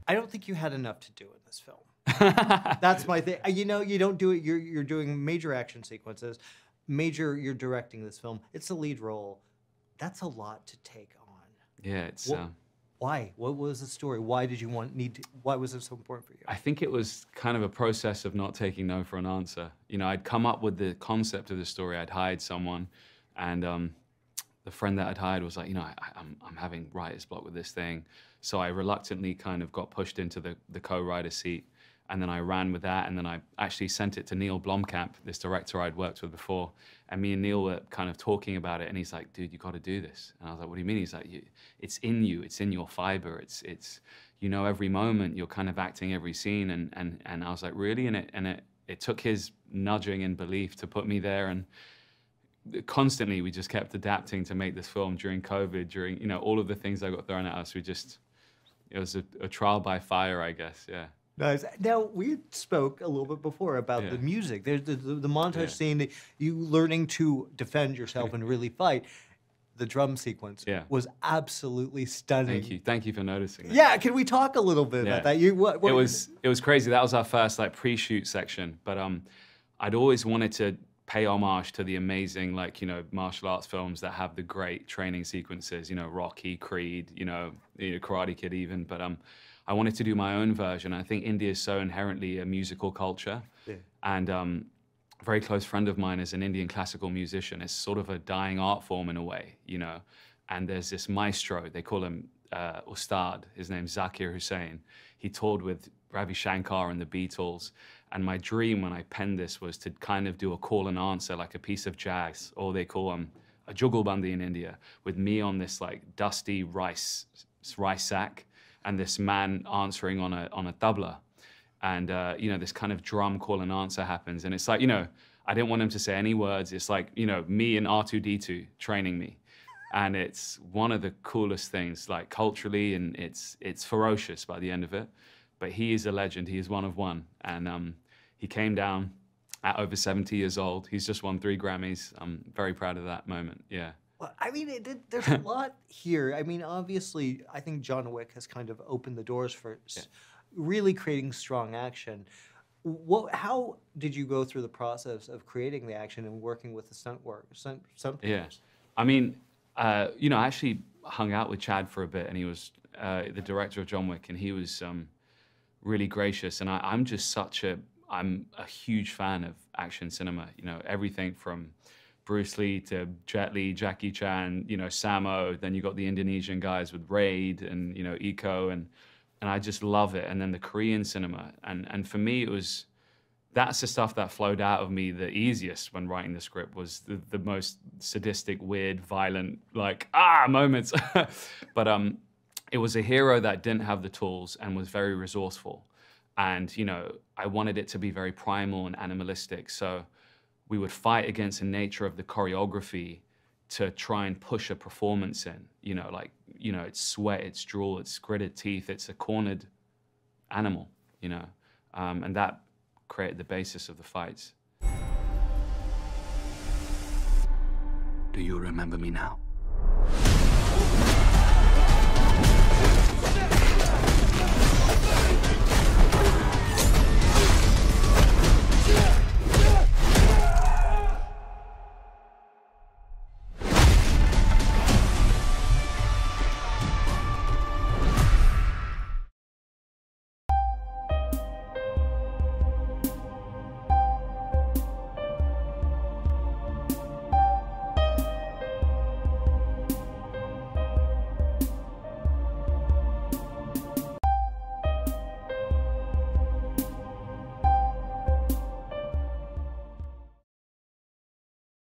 I don't think you had enough to do in this film. That's my thing. You know, you don't do it. You're doing major action sequences. You're directing this film. It's a lead role. That's a lot to take on. Yeah, it's... Why? What was the story? Why did you why was it so important for you? I think it was kind of a process of not taking no for an answer. You know, I'd come up with the concept of the story. I'd hired someone, and the friend that I'd hired was like, you know, I'm having writer's block with this thing. So I reluctantly kind of got pushed into the co-writer seat. And then I ran with that, and then I actually sent it to Neil Blomkamp, this director I'd worked with before. And me and Neil were kind of talking about it, and he's like, dude, you got to do this. And I was like, what do you mean? He's like, it's in you, it's in your fiber, it's you know, every moment, you're kind of acting every scene. And I was like, really? And it took his nudging and belief to put me there, and constantly we just kept adapting to make this film during COVID, during, you know, all of the things that got thrown at us. It was a trial by fire, I guess, yeah. Nice. Now, we spoke a little bit before about the music. There's the montage scene, you learning to defend yourself and really fight. The drum sequence was absolutely stunning. Thank you for noticing that. Yeah, can we talk a little bit about that? It was crazy. That was our first like pre-shoot section. But I'd always wanted to pay homage to the amazing, like, you know, martial arts films that have the great training sequences. You know, Rocky, Creed, you know, Karate Kid even. But I wanted to do my own version. I think India is so inherently a musical culture. Yeah. And a very close friend of mine is an Indian classical musician. It's sort of a dying art form in a way, you know. And there's this maestro, they call him Ustad. His name's Zakir Hussain. He toured with Ravi Shankar and the Beatles. And my dream when I penned this was to kind of do a call and answer, like a piece of jazz, or they call a jugalbandi in India, with me on this like dusty rice sack, and this man answering on a tabla. And, you know, this kind of drum call and answer happens. And it's like, you know, I didn't want him to say any words. It's like, you know, me and R2-D2 training me. And it's one of the coolest things, like culturally, and it's ferocious by the end of it. But he is a legend. He is one of one. And he came down at over 70 years old. He's just won 3 Grammys. I'm very proud of that moment, yeah. Well, I mean, there's a lot here. I mean, obviously, I think John Wick has kind of opened the doors for really creating strong action. How did you go through the process of creating the action and working with the stunt players? Yeah, I mean, you know, I actually hung out with Chad for a bit, and he was the director of John Wick, and he was really gracious. And I'm a huge fan of action cinema. You know, everything from Bruce Lee to Jet Li, Jackie Chan, you know, Sammo, then you got the Indonesian guys with Raid and, you know, Iko, and I just love it. And then the Korean cinema. And for me, that's the stuff that flowed out of me the easiest when writing the script, was the most sadistic, weird, violent, like, moments. But it was a hero that didn't have the tools and was very resourceful. And, you know, I wanted it to be very primal and animalistic. So we would fight against the nature of the choreography to try and push a performance in, you know, like, you know, it's sweat, it's drool, it's gritted teeth, it's a cornered animal, you know, and that created the basis of the fights. Do you remember me now?